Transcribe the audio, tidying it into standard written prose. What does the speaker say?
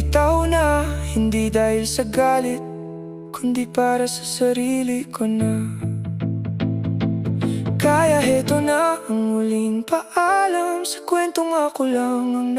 bumitaw na, hindi dahil sa galit, kundi para sa sarili ko na. Kaya heto na ang muling paalam, sa kwentong ako lang ang